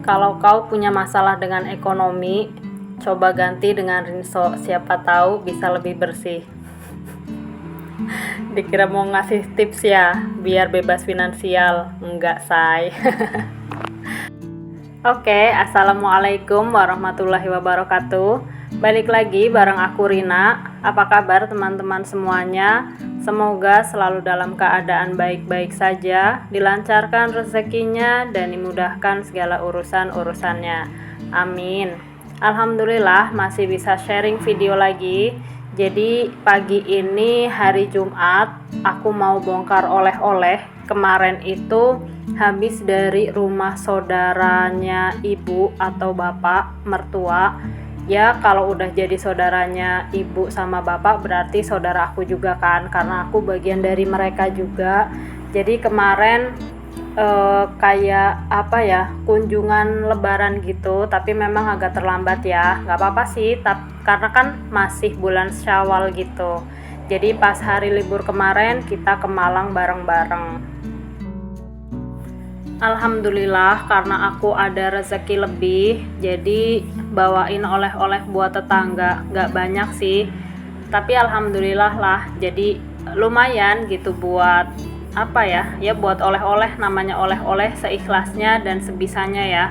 Kalau kau punya masalah dengan ekonomi, coba ganti dengan rinso, siapa tahu bisa lebih bersih. Dikira mau ngasih tips ya, biar bebas finansial. Enggak, say. Oke, assalamualaikum warahmatullahi wabarakatuh. Balik lagi bareng aku Rina. Apa kabar teman-teman semuanya? Semoga selalu dalam keadaan baik-baik saja, dilancarkan rezekinya dan dimudahkan segala urusan-urusannya. Amin. Alhamdulillah masih bisa sharing video lagi. Jadi pagi ini hari Jumat, aku mau bongkar oleh-oleh. Kemarin itu habis dari rumah saudaranya ibu atau bapak mertua. Ya kalau udah jadi saudaranya ibu sama bapak berarti saudara aku juga kan, karena aku bagian dari mereka juga. Jadi kemarin kayak apa ya, kunjungan lebaran gitu, tapi memang agak terlambat ya, nggak apa-apa sih, karena kan masih bulan Syawal gitu. Jadi pas hari libur kemarin kita ke Malang bareng-bareng. Alhamdulillah karena aku ada rezeki lebih, jadi bawain oleh-oleh buat tetangga. Nggak banyak sih, tapi alhamdulillah lah, jadi lumayan gitu buat apa ya, ya buat oleh-oleh, namanya oleh-oleh seikhlasnya dan sebisanya ya.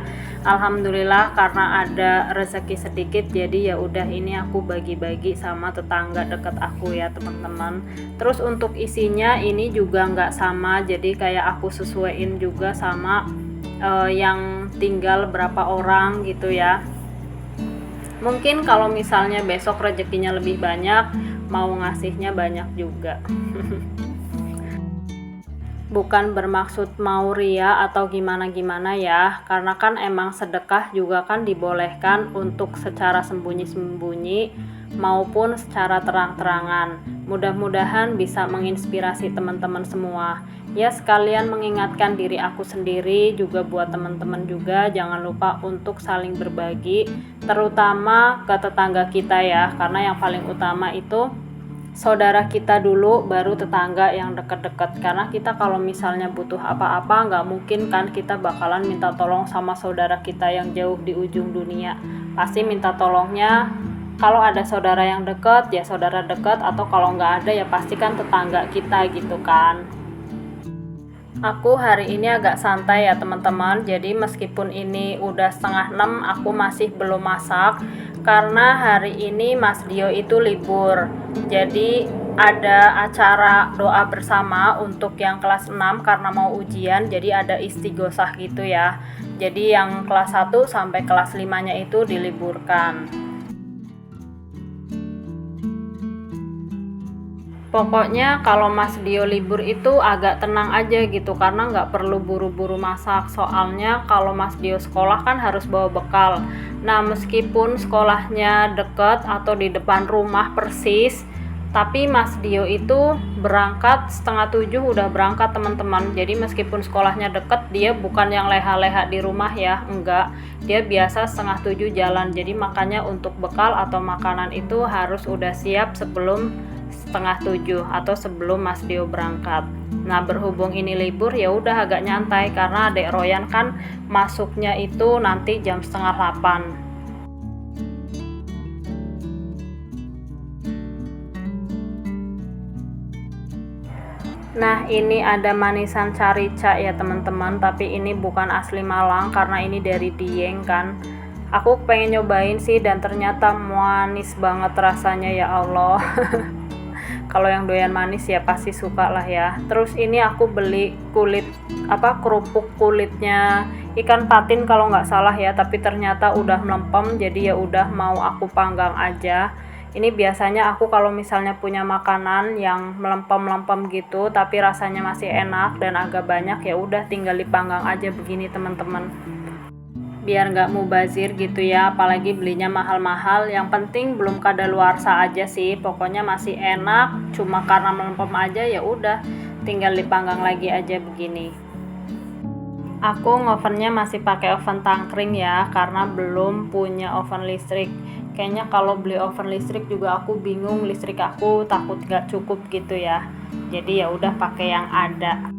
Alhamdulillah karena ada rezeki sedikit, jadi ya udah ini aku bagi-bagi sama tetangga deket aku ya teman-teman. Terus untuk isinya ini juga nggak sama, jadi kayak aku sesuaiin juga sama yang tinggal berapa orang gitu ya. Mungkin kalau misalnya besok rezekinya lebih banyak, mau ngasihnya banyak juga. Bukan bermaksud mau ria atau gimana-gimana ya, karena kan emang sedekah juga kan dibolehkan untuk secara sembunyi-sembunyi maupun secara terang-terangan. Mudah-mudahan bisa menginspirasi teman-teman semua. Ya sekalian mengingatkan diri aku sendiri juga buat teman-teman juga, jangan lupa untuk saling berbagi, terutama ke tetangga kita ya, karena yang paling utama itu saudara kita dulu, baru tetangga yang deket-deket. Karena kita kalau misalnya butuh apa-apa, nggak mungkin kan kita bakalan minta tolong sama saudara kita yang jauh di ujung dunia. Pasti minta tolongnya kalau ada saudara yang deket ya saudara deket, atau kalau nggak ada ya pasti kan tetangga kita gitu kan. Aku hari ini agak santai ya teman-teman, jadi meskipun ini udah 5:30 aku masih belum masak karena hari ini Mas Dio itu libur. Jadi ada acara doa bersama untuk yang kelas 6 karena mau ujian, jadi ada istighosah gitu ya. Jadi yang kelas 1 sampai kelas 5-nya itu diliburkan. Pokoknya kalau Mas Dio libur itu agak tenang aja gitu, karena nggak perlu buru-buru masak. Soalnya kalau Mas Dio sekolah kan harus bawa bekal. Nah meskipun sekolahnya deket atau di depan rumah persis, tapi Mas Dio itu berangkat 6:30 udah berangkat teman-teman. Jadi meskipun sekolahnya deket, dia bukan yang leha-leha di rumah ya, enggak. Dia biasa 6:30 jalan. Jadi makanya untuk bekal atau makanan itu harus udah siap sebelum 6:30 atau sebelum Mas Dio berangkat. Nah berhubung ini libur ya udah agak nyantai karena Adek Royan kan masuknya itu nanti jam 7:30. Nah ini ada manisan carica ya teman-teman, tapi ini bukan asli Malang karena ini dari Dieng kan. Aku pengen nyobain sih dan ternyata manis banget rasanya ya Allah. Kalau yang doyan manis ya pasti suka lah ya. Terus ini aku beli kerupuk kulitnya ikan patin kalau nggak salah ya, tapi ternyata udah melempem, jadi ya udah mau aku panggang aja. Ini biasanya aku kalau misalnya punya makanan yang melempem-melempem gitu tapi rasanya masih enak dan agak banyak, ya udah tinggal dipanggang aja begini teman-teman. Biar nggak mubazir gitu ya, apalagi belinya mahal-mahal. Yang penting belum kadaluarsa aja sih, pokoknya masih enak, cuma karena melempem aja ya udah tinggal dipanggang lagi aja begini. Aku ngovennya masih pakai oven tangkring ya, karena belum punya oven listrik. Kayaknya kalau beli oven listrik juga aku bingung, listrik aku takut nggak cukup gitu ya, jadi ya udah pakai yang ada.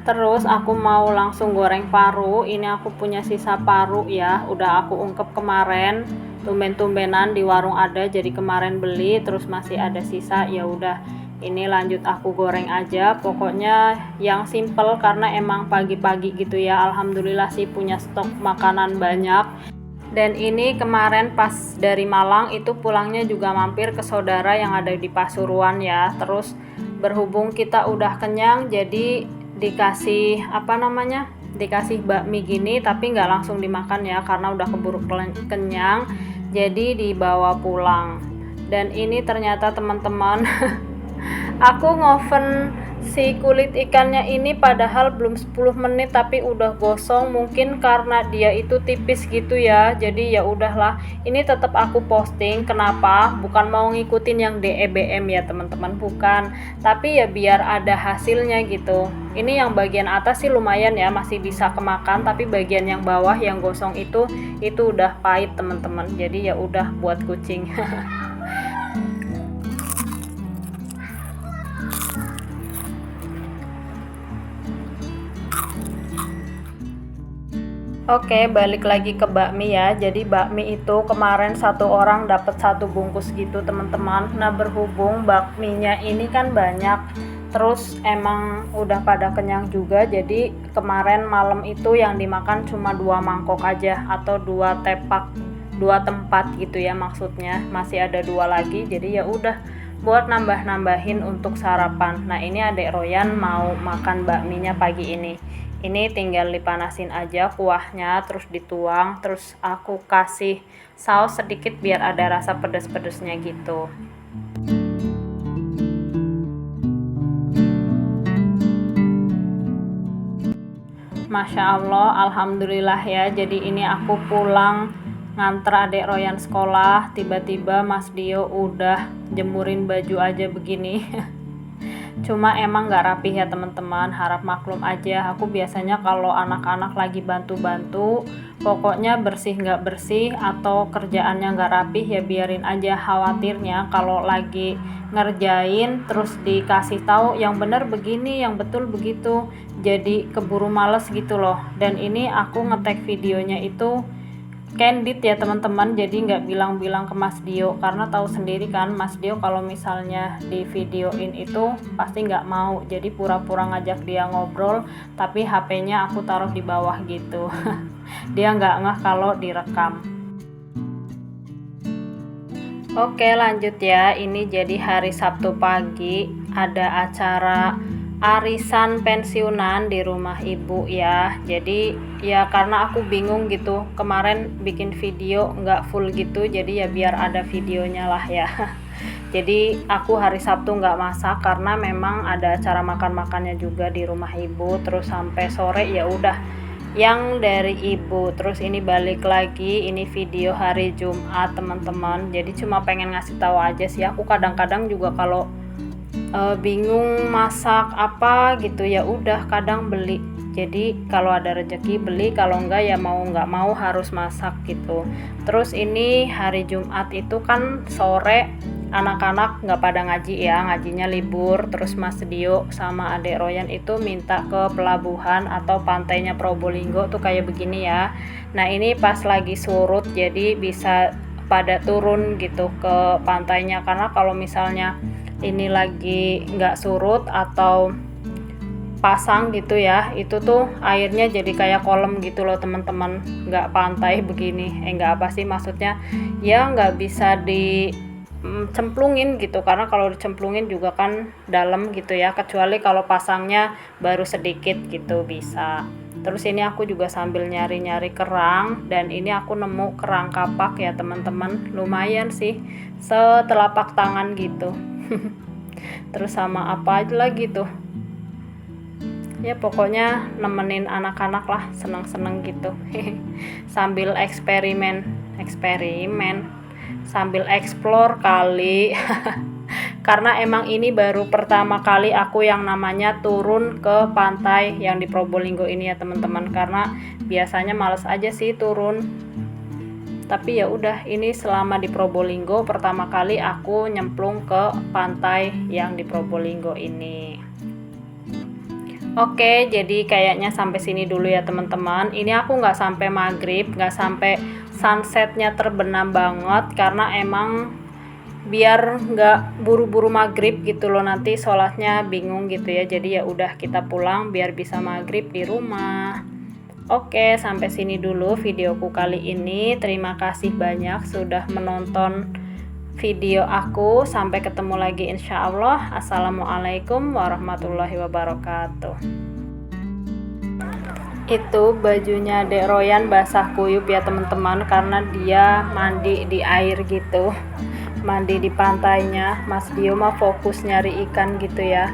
Terus aku mau langsung goreng paru. Ini aku punya sisa paru ya, udah aku ungkep kemarin. Tumben-tumbenan di warung ada, jadi kemarin beli terus masih ada sisa. Ya udah, ini lanjut aku goreng aja. Pokoknya yang simple karena emang pagi-pagi gitu ya. Alhamdulillah sih punya stok makanan banyak. Dan ini kemarin pas dari Malang itu pulangnya juga mampir ke saudara yang ada di Pasuruan ya. Terus berhubung kita udah kenyang, jadi dikasih dikasih bakmi gini, tapi nggak langsung dimakan ya karena udah keburu kenyang, jadi dibawa pulang. Dan ini ternyata teman-teman aku ngoven si kulit ikannya ini padahal belum 10 menit tapi udah gosong, mungkin karena dia itu tipis gitu ya. Jadi ya udahlah, ini tetap aku posting. Kenapa? Bukan mau ngikutin yang DEBM ya teman-teman, bukan. Tapi ya biar ada hasilnya gitu. Ini yang bagian atas sih lumayan ya, masih bisa kemakan, tapi bagian yang bawah yang gosong itu udah pahit teman-teman. Jadi ya udah buat kucing. Oke, balik lagi ke bakmi ya. Jadi bakmi itu kemarin satu orang dapat 1 bungkus gitu teman-teman. Nah berhubung bakminya ini kan banyak, terus emang udah pada kenyang juga. Jadi kemarin malam itu yang dimakan cuma 2 mangkok aja atau 2 tepak, 2 tempat gitu ya maksudnya. Masih ada 2 lagi. Jadi ya udah buat nambah-nambahin untuk sarapan. Nah ini adek Royan mau makan bakminya pagi ini. Ini tinggal dipanasin aja kuahnya, terus dituang, terus aku kasih saus sedikit biar ada rasa pedas-pedasnya gitu. Masya Allah, alhamdulillah ya. Jadi ini aku pulang nganter adek Royan sekolah, tiba-tiba Mas Dio udah jemurin baju aja begini. Cuma emang gak rapih ya teman-teman, harap maklum aja. Aku biasanya kalau anak-anak lagi bantu-bantu, pokoknya bersih gak bersih atau kerjaannya gak rapih ya biarin aja. Khawatirnya kalau lagi ngerjain terus dikasih tahu yang bener begini, yang betul begitu, jadi keburu males gitu loh. Dan ini aku ngetek videonya itu candid ya teman-teman, jadi nggak bilang-bilang ke Mas Dio karena tahu sendiri kan Mas Dio kalau misalnya di videoin itu pasti nggak mau, jadi pura-pura ngajak dia ngobrol tapi HP-nya aku taruh di bawah gitu. Dia nggak ngeh kalau direkam. Oke lanjut ya, ini jadi hari Sabtu pagi ada acara arisan pensiunan di rumah ibu ya. Jadi ya karena aku bingung gitu, kemarin bikin video nggak full gitu, jadi ya biar ada videonya lah ya. Jadi aku hari Sabtu nggak masak karena memang ada acara makan-makannya juga di rumah ibu, terus sampai sore ya udah yang dari ibu. Terus ini balik lagi, ini video hari Jumat teman-teman, jadi cuma pengen ngasih tahu aja sih. Aku kadang-kadang juga kalau bingung masak apa gitu ya udah kadang beli. Jadi kalau ada rezeki beli, kalau enggak ya mau nggak mau harus masak gitu. Terus ini hari Jumat itu kan sore anak-anak nggak pada ngaji ya, ngajinya libur. Terus Mas Dio sama adek Royan itu minta ke pelabuhan atau pantainya Probolinggo tuh kayak begini ya. Nah ini pas lagi surut jadi bisa pada turun gitu ke pantainya, karena kalau misalnya ini lagi nggak surut atau pasang gitu ya, itu tuh airnya jadi kayak kolam gitu loh teman-teman, nggak pantai begini. Nggak apa sih maksudnya ya, nggak bisa dicemplungin gitu, karena kalau dicemplungin juga kan dalam gitu ya, kecuali kalau pasangnya baru sedikit gitu bisa. Terus ini aku juga sambil nyari-nyari kerang, dan ini aku nemu kerang kapak ya teman-teman, lumayan sih setelapak tangan gitu. Terus sama apa aja lagi tuh ya, pokoknya nemenin anak-anak lah, seneng-seneng gitu. Sambil eksperimen sambil explore kali. Karena emang ini baru pertama kali aku yang namanya turun ke pantai yang di Probolinggo ini ya teman-teman, karena biasanya males aja sih turun. Tapi ya udah, ini selama di Probolinggo pertama kali aku nyemplung ke pantai yang di Probolinggo ini. Oke, jadi kayaknya sampai sini dulu ya teman-teman. Ini aku nggak sampai maghrib, nggak sampai sunsetnya terbenam banget, karena emang biar nggak buru-buru maghrib gitu loh, nanti sholatnya bingung gitu ya. Jadi ya udah kita pulang biar bisa maghrib di rumah. Oke, sampai sini dulu videoku kali ini. Terima kasih banyak sudah menonton video aku. Sampai ketemu lagi insya Allah. Assalamualaikum warahmatullahi wabarakatuh. Itu bajunya Dek Royan basah kuyup ya teman-teman, karena dia mandi di air gitu, mandi di pantainya. Mas Dio mah fokus nyari ikan gitu ya.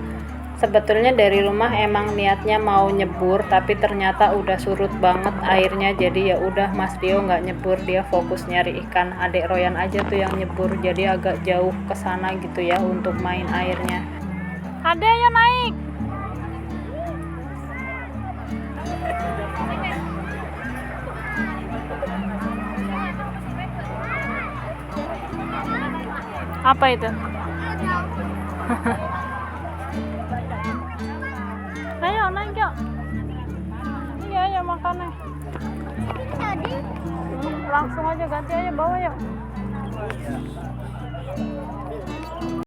Sebetulnya dari rumah emang niatnya mau nyebur, tapi ternyata udah surut banget airnya, jadi ya udah Mas Dio nggak nyebur, dia fokus nyari ikan. Adek Royan aja tuh yang nyebur, jadi agak jauh ke sana gitu ya untuk main airnya. Ade ya naik. Apa itu? Ayo naik yuk. Iya ya makannya. Langsung aja ganti aja bawa yuk.